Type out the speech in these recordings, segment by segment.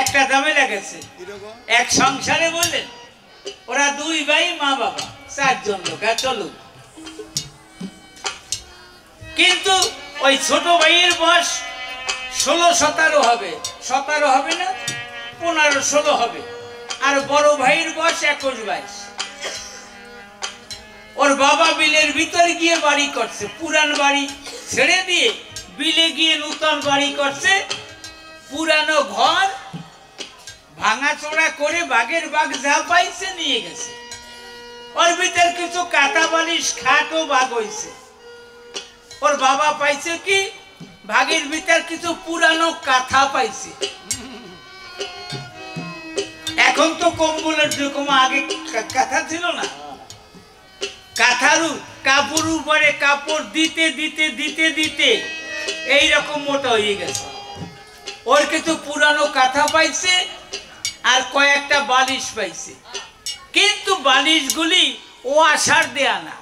একটা ঝামেলা গেছে এক সংসারে, বললেন ওরা দুই ভাই মা বাবা 4 জন লোক, চলুক। কিন্তু ওই ছোট ভাইয়ের বয়স 16-17 হবে, 17 হবে না, 15-16 হবে, আর বড় ভাইয়ের বয়স 21-22। ওর বাবা বিলের ভিতরে গিয়ে বাড়ি করছে, পুরান বাড়ি ছেড়ে দিয়ে বিলে গিয়ে নতুন বাড়ি করছে। পুরানো ঘর ভাঙাচোরা করে বাঘের বাঘ যা পাইছে নিয়ে গেছে। ওর ভিতর কিছু কাঁথা বালিশ খাটও বাঘ হয়েছে। ওর বাবা পাইছে কি, ভাগের ভিতর কিছু পুরানো কাঁথা পাইছে। এখন তো কম্বলের যুগ, আগে কাঁথা ছিল না। কাঁথারু কাপড় উপরে কাপড় দিতে দিতে দিতে দিতে এইরকম মোটা হয়ে গেছে। ওর কিছু পুরানো কাঁথা পাইছে আর কয়েকটা বালিশ পাইছে, কিন্তু বালিশগুলি ওয়াশার দেয়া না।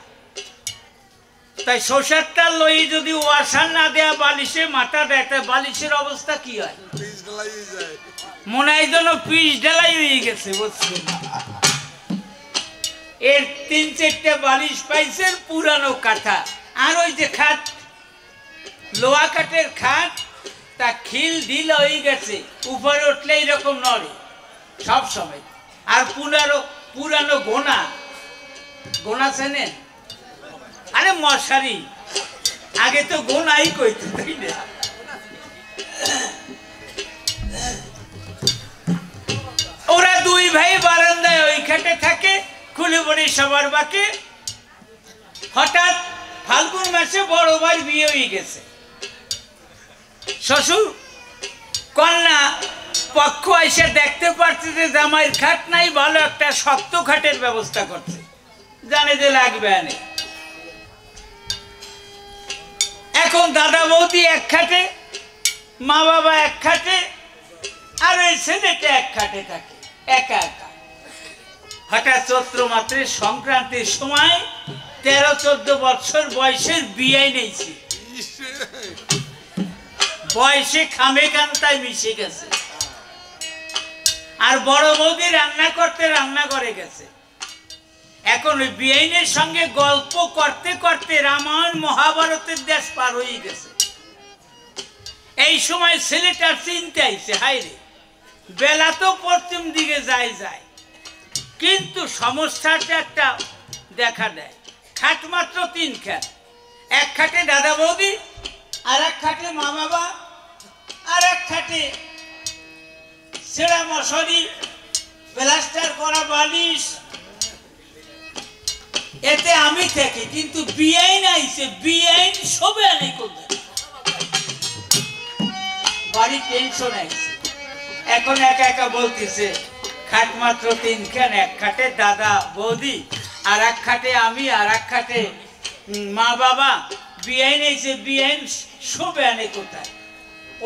তাই শ্বশুরটা লই যদি ওয়াশার না দেয়া বালিশে মাথা দেয়, তাই বালিশের অবস্থা কি হয়? মনে হয় যেন পিস ঢালাই হয়ে গেছে, বুঝছেন? এর 3-4টা বালিশ পাইছে পুরানো কাঁথা। আর ওই যে খাট, লোহা কাঠের খাট, তা খিল ঢিল হয়ে গেছে, উপরে উঠলে এরকম নড়ে সব সময়। আর পুরানো গোনা, গোনা চেনেন? আরে মশারি, আগে তো গোনাই কইতো, তাই না? ওরা দুই ভাই বারান্দায় ওই খাটে থাকে, খুলে পড়ে সবার বাকি। হঠাৎ ফাল্গুন মাসে বড় ভাই বিয়ে হয়ে গেছে। শ্বশুর কন্যা পক্ষ এসে দেখতে পাচ্ছে যে জামাইয়ের খাট নাই, ভালো একটা শক্ত খাটের ব্যবস্থা করছে, জানে যে লাগবে আনে। এখন দাদা বৌদি এক খাটে, মা বাবা এক খাটে, আর ওই ছেলেটা এক খাটে থাকে একা একা। হঠাৎ চৈত্র মাত্রে সংক্রান্তির সময় 13-14 বছর বয়সের বিয়ে নিয়েছি। বয়সে খামে কান্তায় মিশে গেছে। আর বড় বৌদি রান্না করতে রান্না করে গেছে। এখন ওই বিয়েনের সঙ্গে গল্প করতে করতে রামায়ণ মহাভারতের দেশ পার হয়ে গেছে। এই সময় ছেলেটার চিন্তা আইছে, হায় রে, বেলা তো পশ্চিম দিকে যায়, কিন্তু সমস্যাটা একটা দেখা দেয়। খাট মাত্র 3 খাট, এক খাটে দাদা বৌদি, আর এক খাটে মা বাবা, আর এক খাটে ছেঁড়া মশারি, প্লাস্টার করা বালিশ। এতে আমি থাকি, কিন্তু বিআইন আইছে, বিআইন সবে আনে কোথায়, বাড়ি টেনশন আইছে। এখন একা একা বলতেছে, খাট মাত্র 3 খান, এক খাটে দাদা বৌদি, আর এক খাটে আমি, আর এক খাটে মা বাবা। বিআইন আইছে, বিআইন সবে আনে কোথায়?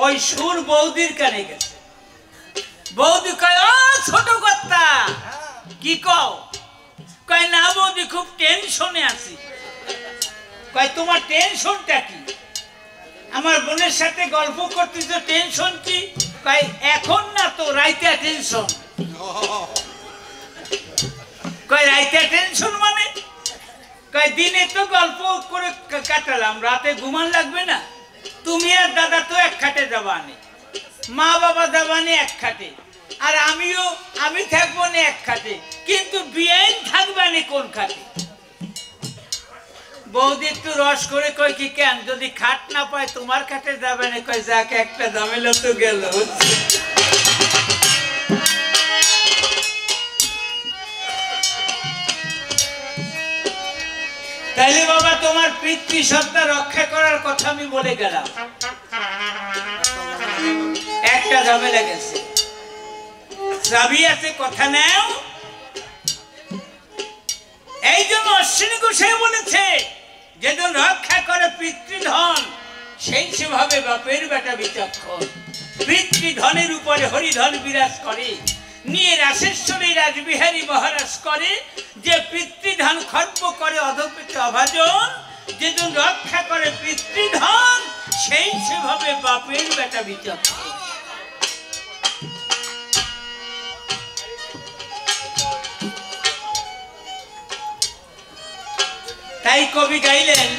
ওই সুর বৌদির কানে গেছে। বৌদি কয়, ও ছোট কর্তা, কি কও? কয়, না বৌদি, খুব টেনশনে আছি। কয়, তোমার টেনশনটা কি? আমার বোনের সাথে গল্প করতেছ, টেনশন কি? কয়, এখন না তো, রাইতে টেনশন। কয়, রাইতে টেনশন মানে? কয়, দিনে তো গল্প করে কাটালাম, রাতে ঘুমান লাগবে না? তুমি আর দাদা তো এক খাটে যাবানে, মা বাবা যাবানে এক খাটে, আর আমি থাকবো না এক খাটে, কিন্তু বিআইন থাকবে না কোন খাটে? বৌদি একটু রস করে কয়, কি কেন, যদি খাট না পায় তোমার খাটে যাবে না? কয়, যাক, একটা ঝামেলা তো গেল। তাইলে বাবা, তোমার পিতৃসত্তা রক্ষা করার কথা আমি বলে গেলাম, একটা ঝামেলা গেছে। চাবি আছে, কথা নেও। এই জন্য অশ্বিনী গোসাই বলেছে, যেজন রক্ষা করে পিতৃধন, সেই সেভাবে বাপের বেটা বিচক্ষণ। পিতৃধনের উপরে হরিধন বিরাজ করে, নিয়ে রাশেশ্বরী রাজবিহারী মহারাজ করে। যে পিতৃধন খর্ব করে অধপেতে অভাজন, যেজন রক্ষা করে পিতৃধন, সেই সেভাবে বাপের বেটা বিচক্ষণ। তাই কবি গাইলেন,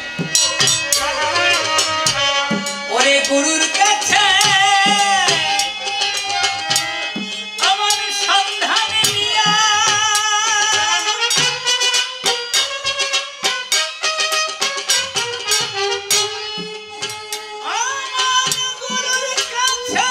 ওরে গুরুর কাছে আমার সন্ধান নিয়া, আমার গুরুর কাছে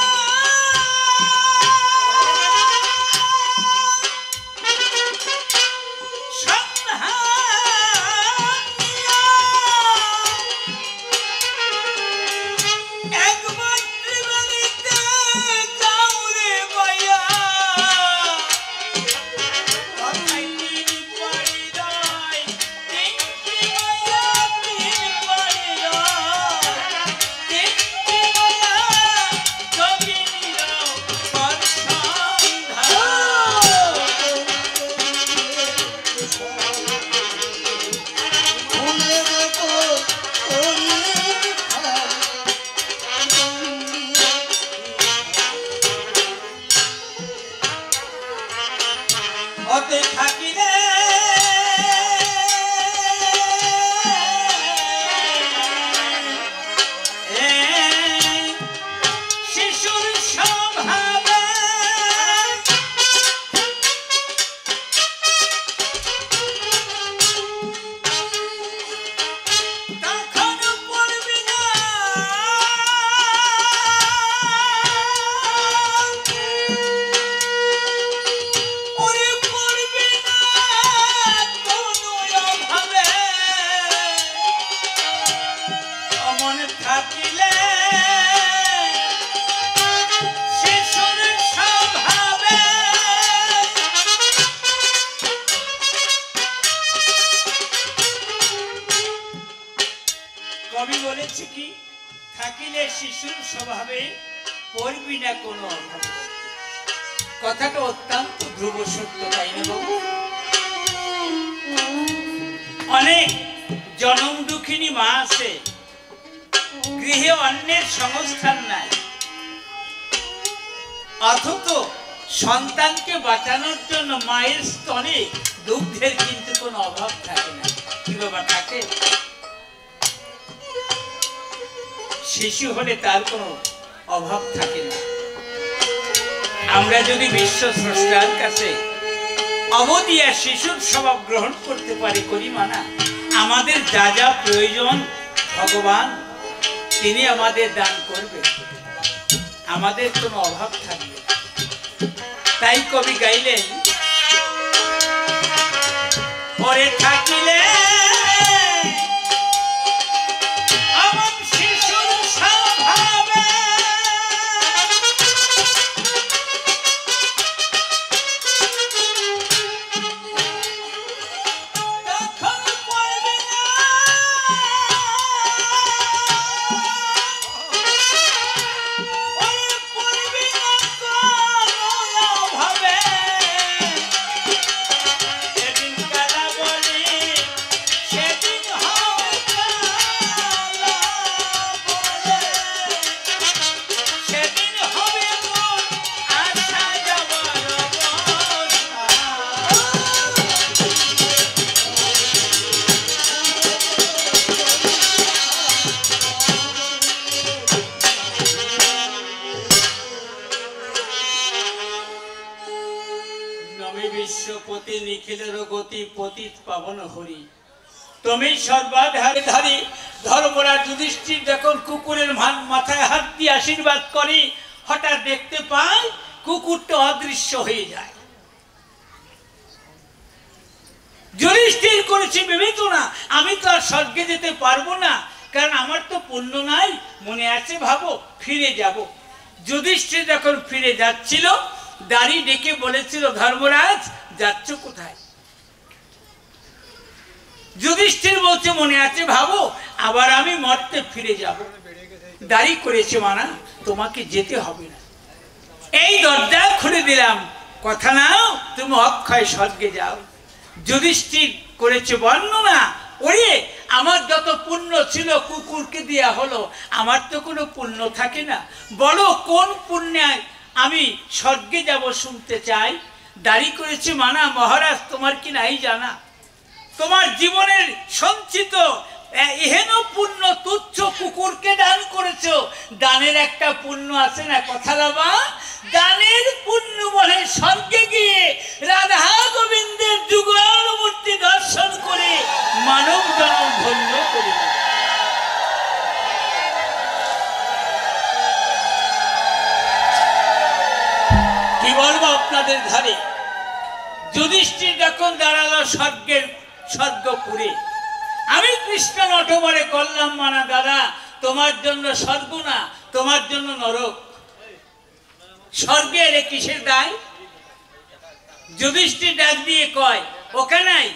কবি বলেছে কি, থাকিলে শিশুর স্বভাবে পড়বি না কোনো অভাব। কথাটা অত্যন্ত ধ্রুব সত্য, তাই না বাবু? অনেক জনম দুঃখিনী মা আছে, গৃহে অন্যের সংস্থান নাই, অথচ সন্তানকে বাঁচানোর জন্য মায়ের স্তনে দুগ্ধের কিন্তু কোনো অভাব থাকে না। কি বাবা থাকে? শিশু হলে তার কোনো অভাব থাকে না। আমরা যদি বিশ্ব স্রষ্টার কাছে অবদিয়া শিশুর স্বভাব গ্রহণ করতে পারি, করি মানা, আমাদের যা যা প্রয়োজন ভগবান তিনি আমাদের দান করবে, আমাদের কোনো অভাব থাকবে। তাই কবি গাইলেন, পরে থাকিলে বিশ্বপতি নিখিলের গতি পতিত পাবন হরি, তুমি সর্বাধারী। ধর্মরাজ যুধিষ্ঠির যখন কুকুরের মাথায় হাত দিয়ে আশীর্বাদ করে, হঠাৎ দেখতে পায় কুকুরটা অদৃশ্য হয়ে যায়। যুধিষ্ঠির করেছে বিবেচনা, আমি তো আর স্বর্গে যেতে পারবো না, কারণ আমার তো পুণ্য নাই। মনে আছে ভাবো ফিরে যাব। যুধিষ্ঠির যখন ফিরে যাচ্ছিল, দাড়ি ডেকে বলেছিল, ধর্মরাজ যাচ্ছ কোথায়? যুধিষ্ঠির বলছে, মনে আছে ভাবো, আবার আমি মর্তে ফিরে যাব। দাড়ি করেছে মানা, তোমাকে যেতে হবে না, এই দরজা খুলে দিলাম, কথা নাও, তুমি অক্ষয় স্বর্গে যাও। যুধিষ্ঠির করেছে বর্ণনা, ওরে আমার যত পুণ্য ছিল কুকুরকে দেয়া হলো, আমার তো কোনো পুণ্য থাকে না, বলো কোন পুণ্যে আমি স্বর্গে যাব শুনতে চাই। দাড়ি করেছে মানা, মহারাজ তোমার কি নাই জানা, তোমার জীবনের সঞ্চিত এহেন পুণ্য তুচ্ছ কুকুরকে দান করেছো। দানের একটা পুণ্য আছে না, কথা বাবা, দানের পুণ্য বলে স্বর্গে গিয়ে রাধা গোবিন্দের যুগল মূর্তি দর্শন করে মানব জন্ম ধন্য করে। কি বলবো আপনাদের ধারে, যুধিষ্ঠির যখন দাঁড়ালো স্বর্গপুরে, আমি কৃষ্ণ নটবরে করলাম মানা, দাদা তোমার জন্য স্বর্গ না, তোমার জন্য নরক। স্বর্গে এলে কিসের দায়? যুধিষ্ঠির ডাক দিয়ে কয়, ওখানেই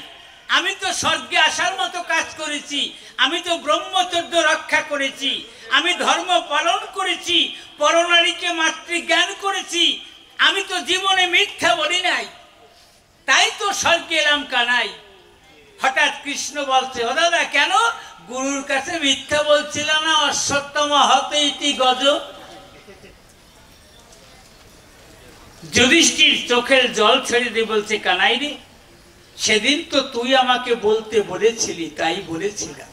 আমি তো স্বর্গে আসার মতো কাজ করেছি, আমি তো ব্রহ্মচর্য রক্ষা করেছি, আমি ধর্ম পালন করেছি, পরনারীকে মাতৃজ্ঞান করেছি, আমি তো জীবনে মিথ্যা বলি নাই, তাই তো স্বর্গে এলাম কানাই। হঠাৎ কৃষ্ণ বলছে, ও দাদা কেন গুরুর কাছে মিথ্যা বলছিল না? অশ্বত্থম হতে ইতি গজ। যুধিষ্ঠির চোখের জল ছেড়ে দিয়ে বলছে, কানাই রে, সেদিন তো তুই আমাকে বলতে বলেছিলি, তাই বলেছিলাম।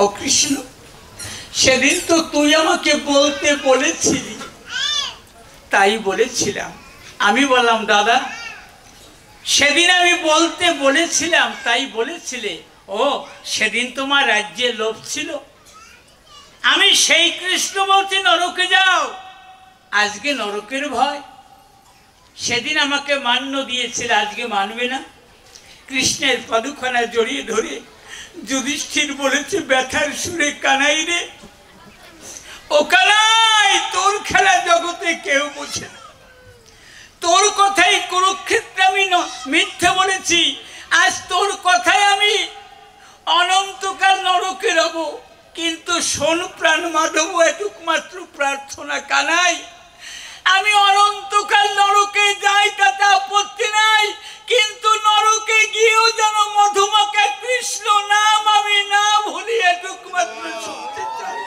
ও কৃষ্ণ, সেদিন তো তুই আমাকে বলতে বলেছিলি, তাই বলেছিলাম। আমি বললাম, দাদা সেদিন আমি বলতে বলেছিলাম তাই বলেছিলে? ও সেদিন তোমার রাজ্যে লোভ ছিল। আমি সেই কৃষ্ণ বলছি নরকে যাও, আজকে নরকের ভয়। সেদিন আমাকে মান্য দিয়েছিল, আজকে মানবে না। কৃষ্ণের পাদুখানা জড়িয়ে ধরে যুধিষ্ঠির বলেছে ব্যথার সুরে, কানাই রে, ও কানাই, তোর খেলা জগতে কেউ বোঝে না। তোর কথাই কুরুক্ষেত্রে আমি মিথ্যে বলেছি, আজ তোর কথাই আমি অনন্তকাল নরকে রব। কিন্তু শোন প্রাণ মাধব, এটুক মাত্র প্রার্থনা, কানাই আমি অনন্তকাল নরকে যাই তাতে আপত্তি নাই, কিন্তু নরকে গিয়েও যেন মধুমাখা কৃষ্ণ নাম আমি না ভুলি, এটুক মাত্র শুনতে চাই।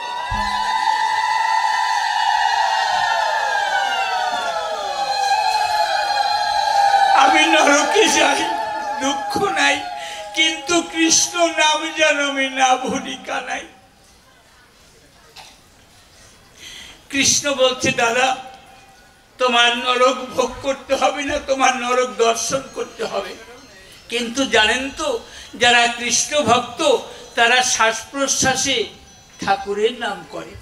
আমি নরকে যাই, দুঃখ নাই, কিন্তু কৃষ্ণ নাম যেন আমি না ভুলি, কানাই। কৃষ্ণ বলছে, দাদা তোমার নরক ভোগ করতে হবে না, তোমার নরক দর্শন করতে হবে। কিন্তু জানেন তো, যারা কৃষ্ণ ভক্ত তারা শ্বাস প্রশ্বাসে ঠাকুরের নাম করে।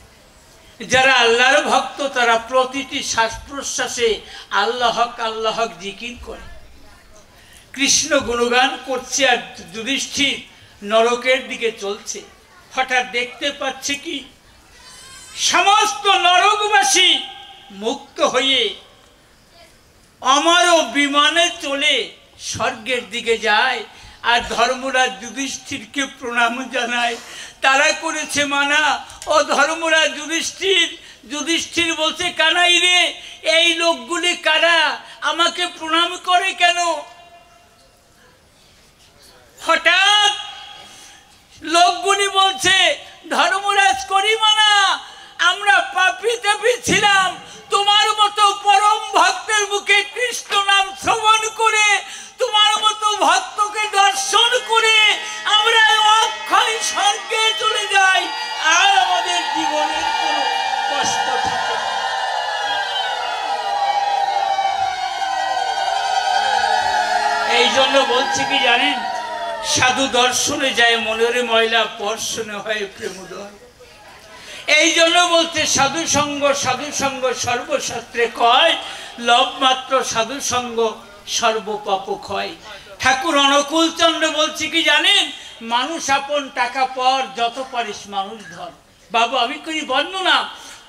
যারা আল্লাহর ভক্ত তারা প্রতিটি শ্বাস প্রশ্বাসে আল্লাহ হক আল্লাহ হক জিকির করে। কৃষ্ণ গুণগান করছে আর যুধিষ্ঠির নরকের দিকে চলছে। হঠাৎ দেখতে পাচ্ছে কি, সমস্ত নরকবাসী মুক্ত হয়ে অমর বিমানে চলে স্বর্গের দিকে যায়, আর ধর্মরাজ যুধিষ্ঠিরকে প্রণাম জানায়। তারা করেছে মানা, ও ধর্মরাজ যুধিষ্ঠির বলছে, কানাই রে, এই লোকগুলি কারা, আমাকে প্রণাম করে কেন? হঠাৎ লোকগুলি বলছে, ধর্মরাজ করি মানা, আমরা পাপী তাপী ছিলাম, তোমার মতো পরম ভক্তের মুখে কৃষ্ণ নাম শ্রবণ করে, তোমার মতো ভক্তকে দর্শন করে আমরা অক্ষয় স্বর্গে চলে যাই, আর আমাদের জীবনের কোনো কষ্ট থাকে না। এই জন্য বলছি কি জানেন, সাধু দর্শনে যায় মনের ময়লা, পর্শনে হয় প্রেমোদয়। এই জন্য বলতে সাধু সঙ্গ সর্বশাস্ত্রে কয়, লব মাত্র সাধু সঙ্গ সর্বপাপ ক্ষয়। ঠাকুর অনুকূল চন্দ্র বলছি কি জানেন, মানুষ আপন টাকা পর, যত পারিস মানুষ ধর। বাবু আমি করি বর্ণনা,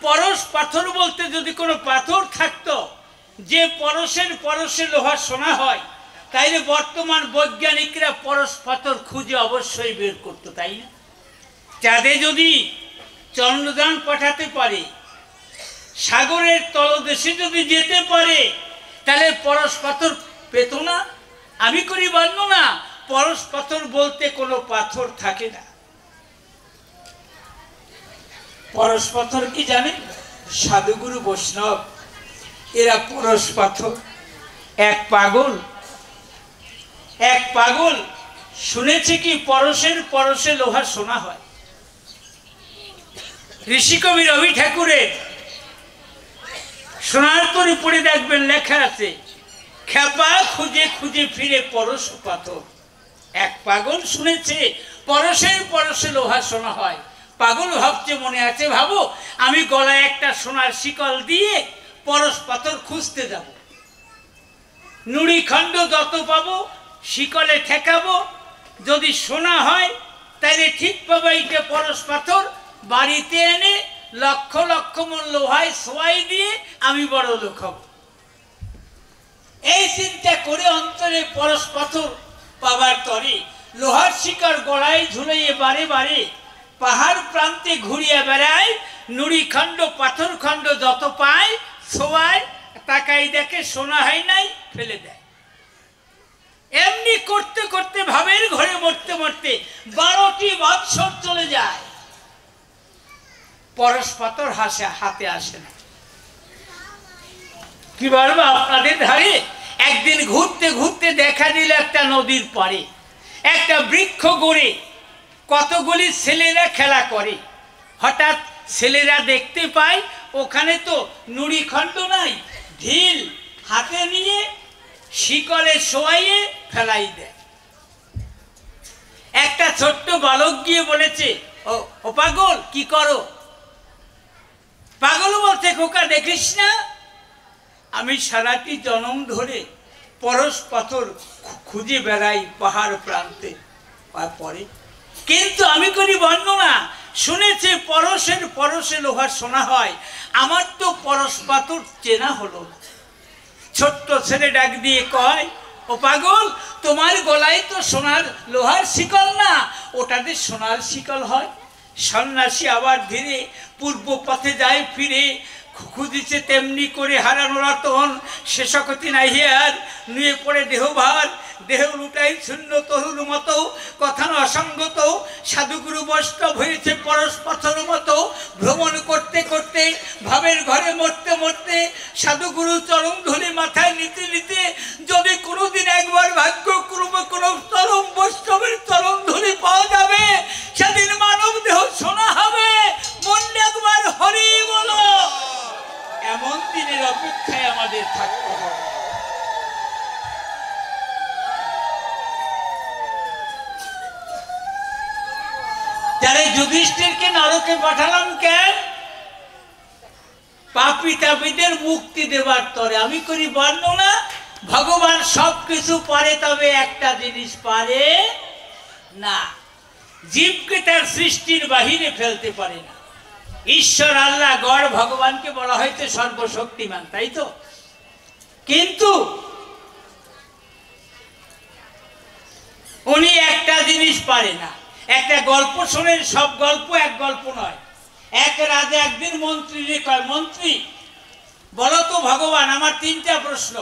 পরশ পাথর বলতে যদি কোনো পাথর থাকতো যে পরশে লোহা সোনা হয়, তাইলে বর্তমান বৈজ্ঞানিকরা পরশ পাথর খুঁজে অবশ্যই বের করতো, তাই না? চাঁদে যদি চন্দ্রযান পাঠাতে পারে, সাগরের তলদেশে যদি যেতে পারে, তাহলে পরশ পাথর পেত না? আমি করি বর্ণনা, পরশ পাথর বলতে কোনো পাথর থাকে না। পরশ পাথর কি জানেন? সাধুগুরু বৈষ্ণব এরা পরশ পাথর। এক পাগল এক পাগল শুনেছে কি পরশের পরশে লোহা সোনা হয়। ঋষিকবি রবি ঠাকুরের সোনার তরী পড়ে দেখবেন লেখা আছে, খেপা খুঁজে খুঁজে ফিরে পরশ পাথর। এক পাগল শুনেছে পরশের পরশে লোহা সোনা হয়। পাগল ভাবছে মনে আছে, ভাবো আমি গলায় একটা সোনার শিকল দিয়ে পরশ পাথর খুঁজতে যাব, নুড়ি খণ্ড যত পাবো শিকলে ঠেকাবো, যদি সোনা হয় তাহলে ঠিক পাবো এইটা পরশ পাথর, বাড়িতে এনে লক্ষ লক্ষ মন লোহায় সোয়াই দিয়ে আমি বড় লোক হব। এই চিন্তা করে অন্তরে পরশ পাথর পাবার তরে লোহার শিকার গলায় ঝুলাইয়ে বারে বারে পাহাড় প্রান্তে ঘুরিয়া বেড়ায়, নুড়ি খণ্ড পাথর খণ্ড যত পায় সোয়ায়, তাকাই দেখে সোনা হয় নাই, ফেলে দেয়। এমনি করতে করতে ভাবের ঘরে মরতে মরতে 12টি বৎসর চলে যায়, পরশ পাথর হাতে আসে না। কি বলবো আপনাদের ধারে একদিন ঘুরতে ঘুরতে দেখা দিল একটা নদীর পাড়ে একটা বৃক্ষ গড়ে কতগুলি ছেলেরা খেলা করে। হঠাৎ ছেলেরা দেখতে পায় ওখানে তো নুড়ি খণ্ড নাই, ঢিল হাতে নিয়ে শিকলে শোয়াইয়ে ফেলাই দেয়। একটা ছোট্ট বালক গিয়ে বলেছে, ও পাগল কি করো? পাগল বলছে, খোকা দেখিস না আমি সারাটি জনম ধরে পরশ পাথর খুঁজে বেড়াই পাহাড় প্রান্তে পরে, কিন্তু আমি করি বর্ণনা শুনেছে পরশের পরশে লোহা সোনা হয়, আমার তো পরশ পাথর চেনা হলো না। ছোট্ট ছেলে ডাক দিয়ে কয়, ও পাগল তোমার গলায় তো সোনার লোহার শিকল না, ওটাতে সোনার শিকল হয়। সন্ন্যাসী আবার ধীরে পূর্ব পথে যায় ফিরে, খুঁজিছে তেমনি করে হারানো রতন, শেষকতি নাহিয়ার নিয়ে পড়ে দেহভার, দেহ লুটাই শূন্য তরুর মতো, কথা অসঙ্গত, সাধুগুরু বৈষ্ণব হয়েছে পরশ পাথর মতো। ভ্রমণ করতে করতে ভাবের ঘরে মরতে মরতে সাধুগুরু চরম ধরে মাথায় নিতে নিতে যদি কোনোদিন একবার ভাগ্য ক্রমে কোনো চরম বৈষ্ণবের চরম ধরে পাওয়া যাবে, সেদিন মানব দেহ শোনা হবে, মন একবার হরি বলো। এমন দিনের অপেক্ষায় আমাদের থাকতে হবে। যারা যুধিষ্ঠিরকে নরকে পাঠালাম কেন? পাপী তাপীদের মুক্তি দেবার তরে। আমি করি বর্ণনা, ভগবান সবকিছু পারে, তবে একটা জিনিস পারে না, জীবকে তার সৃষ্টির বাহিরে ফেলতে পারে না। ঈশ্বর আল্লাহ গড় ভগবানকে বলা হয়েছে সর্বশক্তিমান, তাই তো? কিন্তু উনি একটা জিনিস পারে না। একটা গল্প শোনেন, সব গল্প এক গল্প নয়। এক রাজা একদিন মন্ত্রীকে কয়, মন্ত্রী বলো তো ভগবান, আমার 3টা প্রশ্ন,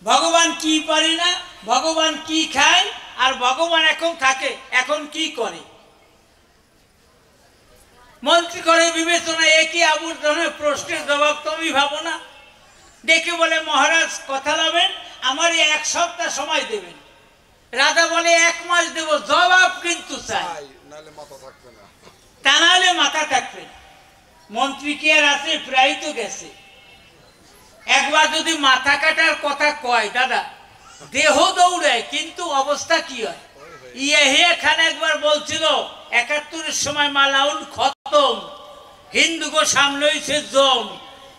ভগবান কি পারে না, ভগবান কি খায়, আর ভগবান এখন থাকে, এখন কি করে? মন্ত্রী করে বিবেচনা, একই আবুর ধরনের প্রশ্নের জবাব তুমি ভাবো না। ডেকে বলে, মহারাজ কথা লাবেন, আমার 1 সপ্তাহ সময় দেবেন। রাজা বলে 1 মাস দেব, জবাব কিন্তু চাই, তা নাহলে মাথা থাকবে না। মন্ত্রী কি আর আছে? প্রায় তো গেছে। একবার যদি মাথা কাটার কথা কয়, দাদা দেহ দৌড়ায়, কিন্তু অবস্থা কি হয়? ইয়াহিয়া খান একবার বলছিল 71-এর সময় মালাউল খতম, হিন্দু গো সামনে হয়েছে জম,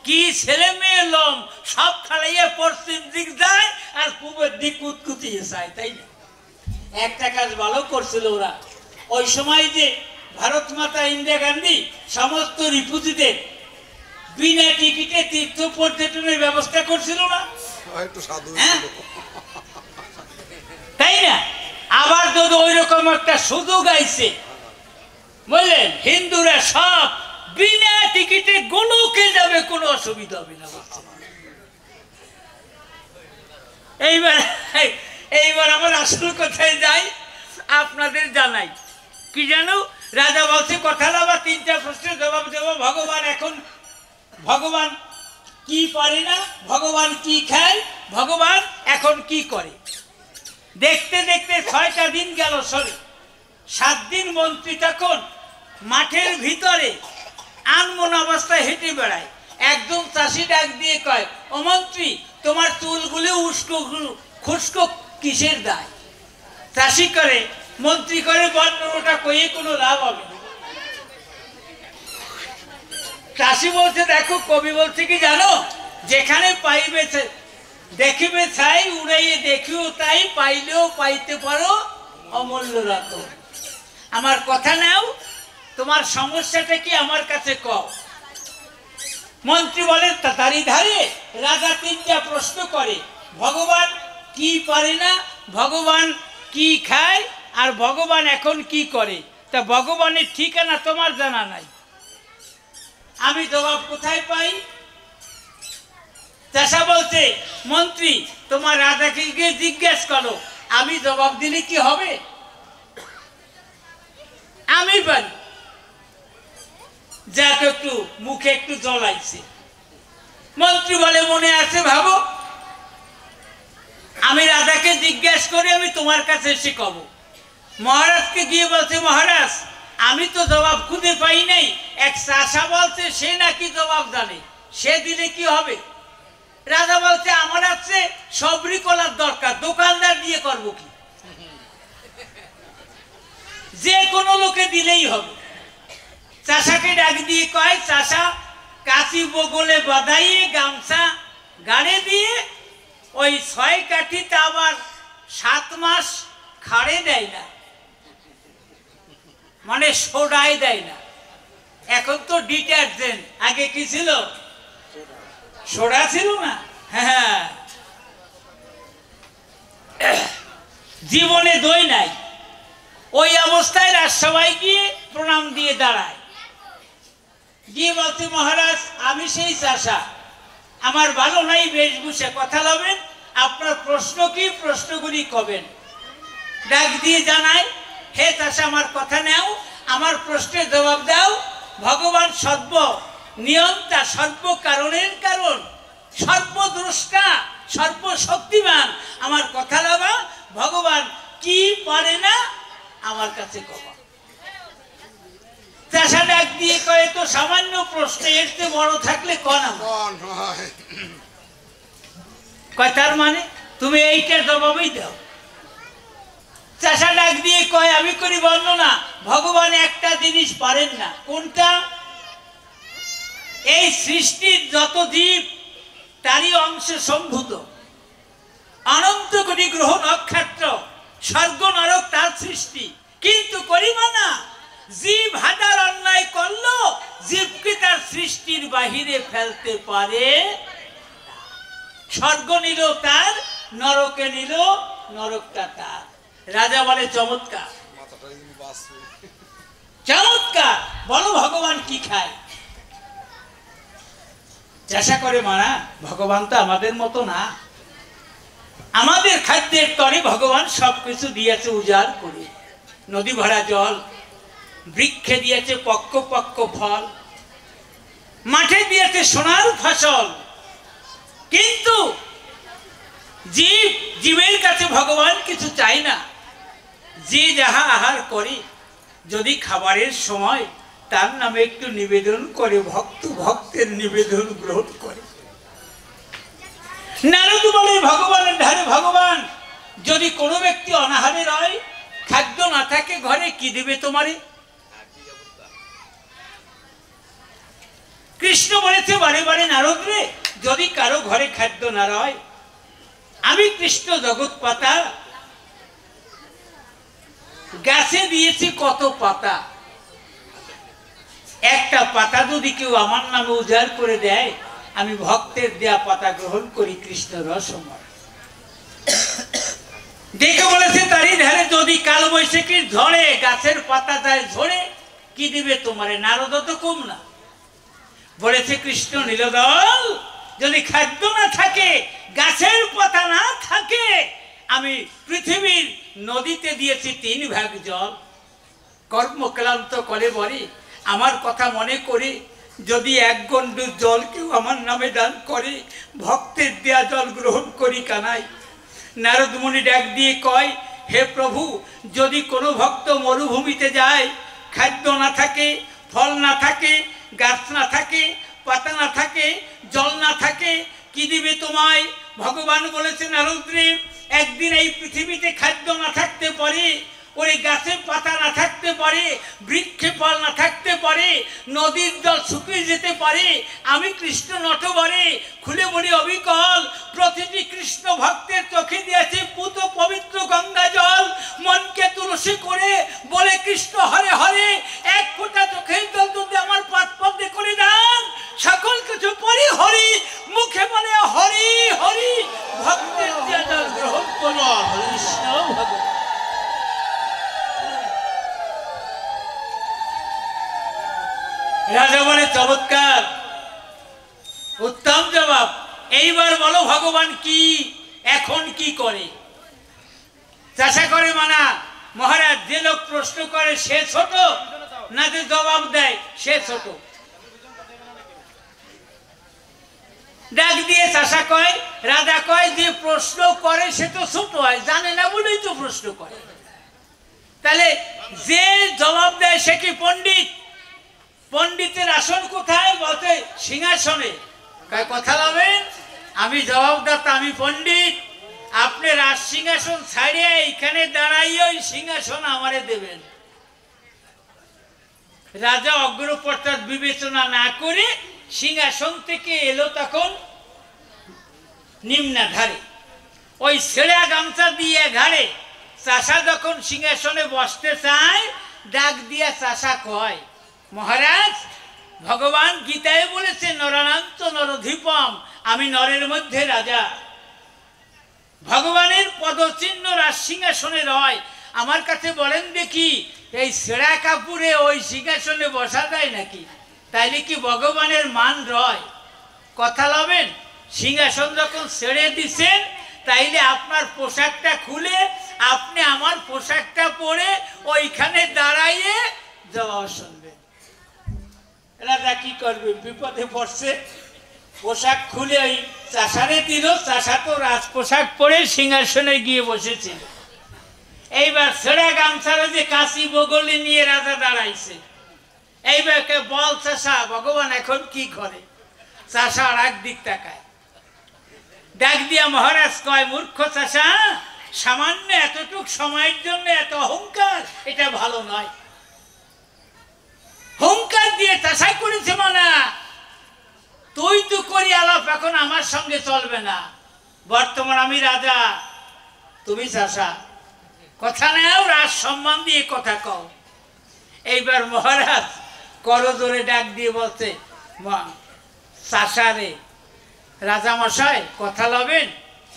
কি ছেলে মেয়ে লম, সব খালাইয়া পশ্চিম দিক যায় আর পূবের দিক কুতকুতিয়ে যায়, তাই না? একটা কাজ ভালো করছিল ওরা। ওই সময় যে ভারত মাতা ইন্দিরা গান্ধী সমস্ত রিফিউজিদের বিনা টিকিটে তীর্থ পর্যটনের ব্যবস্থা করছিল না, তাই না? আবার যদি ওই রকম একটা সুযোগ আইছে, বললেন হিন্দুরা সব বিনা টিকিটে গোলকে যাবে, কোনো অসুবিধা হবে না। এইবার আমার আসল কথায় যাই, আপনাদের জানাই কি জানো? রাজা বলছে কথা লাবা, 3টা প্রশ্নের জবাব দেব। ভগবান এখন, ভগবান কি পারে না, ভগবান কি খায়, ভগবান এখন কি করে? দেখতে দেখতে 6টা দিন গেল, 7 দিন মন্ত্রী তখন মাঠের ভিতরে আনমন অবস্থায় হেঁটে বেড়ায়। একদম চাষি ডাক দিয়ে কয়, ও মন্ত্রী, তোমার চুলগুলো উস্কো খুস্কো কিসের দায়? চাষি করে, মন্ত্রী করে, বর্ণনাটা কয়ে কোনো লাভ হবে না। চাষি বলছে, দেখো, কবি বলছে কি জানো, যেখানে পাইবে দেখিবে ছাই, উড়াইয়ে দেখিও তাই, পাইলেও পাইতে পারো অমূল্য রতন। আমার কথা নাও, তোমার সমস্যাটা কি আমার কাছে কও। মন্ত্রী বলে, তাড়াতাড়ি ধারে রাজা 3টা প্রশ্ন করে, ভগবান কি পারে না, ভগবান কি খায়, আর ভগবান এখন কি করে। তা ভগবানের ঠিকানা তোমার জানা নাই, আমি জবাব কোথায় পাই? চাষা বলছে, মন্ত্রী, তোমার রাজাকে গিয়ে জিজ্ঞেস করো, আমি জবাব দিলে কি হবে? আমি পারি। যাক, একটু মুখে একটু জল আইছে। মন্ত্রী বলে, মনে আছে, ভাবো। আমি রাজাকে জিজ্ঞেস করে আমি তোমার কাছে এসে কব। মহারাজকে গিয়ে বলছে, মহারাজ, আমি তো জবাব খুঁজে পাই নাই। এক চাষা বলছে সে নাকি জবাব জানে, সে দিলে কি হবে? রাজা বলছে, আমার আছে সবরি কলার দরকার, দোকানদার দিয়ে করবো কি? যে কোনো লোকে দিলেই হবে। চাষাকে ডাক দিয়ে কয়, চাষা কাশি বগলে বাঁধাইয়ে গামছা গাড়ে দিয়ে ওই 6 কাঠিতে আবার 7 মাস খাড়ে দেয় না, মানে সোডাই দেয় না। এখন তো ডিটারজেন্ট, আগে কি ছিল? সোডা ছিল না। হ্যাঁ, জীবনে দই নাই। ওই অবস্থায় রাজসভায় গিয়ে প্রণাম দিয়ে দাঁড়ায়, গিয়ে বলছে, মহারাজ, আমি সেই চাষা, আমার ভালো নাই বেশভূষা, কথা লবেন, আপনার প্রশ্ন কি, প্রশ্নগুলি কবেন। ডাক দিয়ে জানায়, হে চাষা, আমার কথা নাও, আমার প্রশ্নের জবাব দাও। ভগবান সর্ব নিয়ন্তা, সর্ব কারণের কারণ, সর্বদ্রষ্টা, সর্বশক্তিমান, আমার কথা লবা, ভগবান কি পারে না আমার কাছে কবা। চাষা ডাক দিয়ে কয়ে, তো সামান্য প্রশ্ন, এর চেয়ে বড় থাকলে কন কয়, তার মানে তুমি এইটার জবাবই দাও। চাষা ডাক দিয়ে কয়, আমি করি বর্ণনা, ভগবান একটা জিনিস পারেন না। কোনটা? এই সৃষ্টির যত জীব তারই অংশ সম্ভূত, অনন্ত কোটি গ্রহ নক্ষত্র, স্বর্গ নরক তার সৃষ্টি, কিন্তু করিবা না। জীব হাজার অন্যায় করলো, জীবকে তার সৃষ্টির বাহিরে ফেলতে পারে। স্বর্গ নিল তার, নরকে নিল, নরকটা তার। রাজা বলে, চমৎকার, চমৎকার, বলো ভগবান কি খায়? চেষ্টা করে, মানা, ভগবান তো আমাদের মতো না। আমাদের খাদ্যের তরে ভগবান সবকিছু দিয়েছে উজাড় করে, নদী ভরা জল, বৃক্ষে দিয়েছে পক্ষ পক্ষ ফল, মাঠে দিয়েছে সোনার ফসল। কিন্তু জীবের কাছে ভগবান কিছু চাই না। যে যাহা আহার করে, যদি খাবারের সময় তার নামে একটু নিবেদন করে, ভক্ত ভক্তের নিবেদন গ্রহণ করে। নারদ বলে, ভগবানের ধারে, ভগবান, যদি কোনো ব্যক্তি অনাহারে রয়, খাদ্য না থাকে ঘরে, কি দেবে তোমারে? কৃষ্ণ বলেছে বারে বারে, নারদ রে, যদি কারো ঘরে খাদ্য না রয়, আমি কৃষ্ণ জগৎ পাতা, গাছে দিয়েছি কত পাতা, একটা পাতা যদি কেউ আমার নামে উজাড় করে দেয়, আমি ভক্তের দেয়া পাতা গ্রহণ করি, কৃষ্ণ রসময়। দেখে বলেছে, তারই ধারে যদি কাল বৈশাখীর ঝড়ে গাছের পাতা যায় ঝরে, কি দিবে তোমারে? নারদ তো কম না। বলেছে কৃষ্ণ নীলদল, যদি খাদ্য না থাকে, গাছের পাতা না থাকে, আমি পৃথিবীর নদীতে দিয়েছি 3 ভাগ জল। কর্মক্লান্ত করে বলে, আমার কথা মনে করে যদি 1 গণ্ডূষ জল কেউ আমার নামে দান করে, ভক্তের দেয়া জল গ্রহণ করি কানাই। নারদ মুনি ডাক দিয়ে কয়, হে প্রভু, যদি কোনো ভক্ত মরুভূমিতে যায়, খাদ্য না থাকে, ফল না থাকে, গাছ না থাকে, পাতা না থাকে, জল না থাকে, কি দিবে তোমায়? ভগবান বলেছেন, নারদরে, একদিন এই পৃথিবীতে খাদ্য না থাকতে পারে, ওই গাছে পাতা না থাকতে পারে, বৃক্ষে ফল না থাকতে পারে, নদীর জল শুকিয়ে যেতে পারে, আমি কৃষ্ণ নটবরে খুলে বলি অবিকল, প্রতিটি কৃষ্ণ ভক্তের চোখে দিয়েছে পুত পবিত্র গঙ্গা জল, মনকে তুলসী করে বলে কৃষ্ণ হরে হরে, এক ফোঁটা চোখের জল যদি আমার পাদ পদ্মে করে দেন, সকল কিছু পরি হরি, মুখে বলে হরি হরি, ভক্তের জল গ্রহণ করে কৃষ্ণ ভগবান। রাজা বলে, চমৎকার, উত্তম জবাব। এইবার বলো ভগবান কি, এখন কি করে? চাষা করে মানা, মহারাজ, যে লোক প্রশ্ন করে সে ছোট, না যে জবাব দেয় সে ছোট। ডাক দিয়ে চাষা কয়, রাজা কয়, যে প্রশ্ন করে সে তো ছোট হয়, জানে না বলেই তো প্রশ্ন করে। তাহলে যে জবাব দেয় সে কি পণ্ডিত? পণ্ডিতের আসন কোথায়? বলতে সিংহাসনে। কয়, কথা বলবেন, আমি জবাবদাতা, আমি পণ্ডিত, আপনি রাজ সিংহাসন ছাড়িয়ে এইখানে দাঁড়াইয়ে ওই সিংহাসন আমারে দেবেন। রাজা অগ্রপশ্চাৎ বিবেচনা না করে সিংহাসন থেকে এলো তখন নিম্নাধারে, ওই ছেঁড়া গামছা দিয়ে ঘাড়ে। চাষা যখন সিংহাসনে বসতে চায়, ডাক দিয়া চাষা কয়, মহারাজ, ভগবান গীতায় বলেছে নরানান্ত নরধিপম, আমি নরের মধ্যে রাজা। ভগবানের পদচিহ্ন রাজ সিংহাসনে রয়, আমার কাছে বলেন দেখি, এই ছেঁড়া কাপড়ে ওই সিংহাসনে বসা যায় নাকি? তাইলে কি ভগবানের মান রয়? কথা লবেন, সিংহাসন যখন ছেড়ে দিছেন, তাইলে আপনার পোশাকটা খুলে আপনি আমার পোশাকটা পরে ওইখানে দাঁড়াইয়ে জবাব শুনবেন। রাজা কি করবে? বিপদে পড়ছে, পোশাক খুলে ওই চাষারে দিল। চাষা তো রাজ পোশাক পরে সিংহাসনে গিয়ে বসেছিল। এইবার ছেঁড়া গামছারে যে কাশি বগলে নিয়ে রাজা দাঁড়াইছে। এইবার বল চাষা, ভগবান এখন কি করে? চাষা আর একদিক তাকায়, ডাক দিয়া মহারাজ কয়, মূর্খ চাষা, সামান্য এতটুক সময়ের জন্য এত অহংকার, এটা ভালো নয়। অহংকার দিয়ে চাষাই করেছে মানা, তুই তো করি আলাপ, এখন আমার সঙ্গে চলবে না। বর্তমান আমি রাজা, তুমি চাষা, কথা নাও, রাজ সম্মান দিয়ে কথা কও। এইবার মহারাজ করজোরে ডাক দিয়ে বলছে, চাষা রে, রাজা মশাই, কথা লবেন,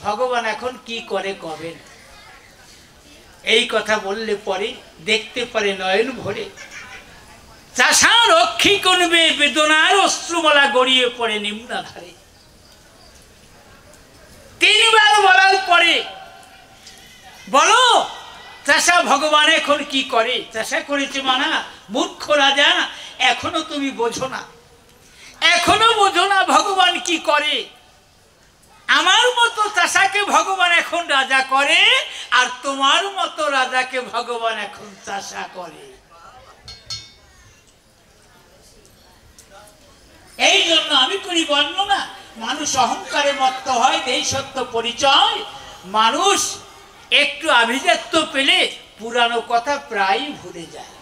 ভগবান এখন কি করে কবেন? এই কথা বললে পরে দেখতে পারে নয়ন ভরে চাষা রক্ষী করবে, বেদনার অশ্রুমালা গড়িয়ে পড়ে নিম্নাধারে। তিনবার বলার পরে বলো চাষা, ভগবান এখন কি করে? চাষা করেছে মানা, মূর্খ রাজা, এখনো তুমি বোঝো না, এখনো বোঝো না ভগবান কি করে। আমার মতো চাষাকে ভগবান এখন রাজা করে, আর তোমার মতো রাজাকে ভগবান এখন চাষা করে। এই জন্য আমি করি বর্ণনা, মানুষ অহংকারে মত্ত হয়, এই সত্য পরিচয়। মানুষ একটু আভিজাত্য পেলে পুরানো কথা প্রায় ভুলে যায়।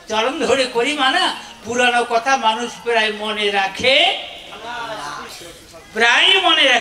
চরণ ধরে করি মানা, পুরানো কথা মানুষ প্রায় মনে রাখে, প্রায় মনে রাখে।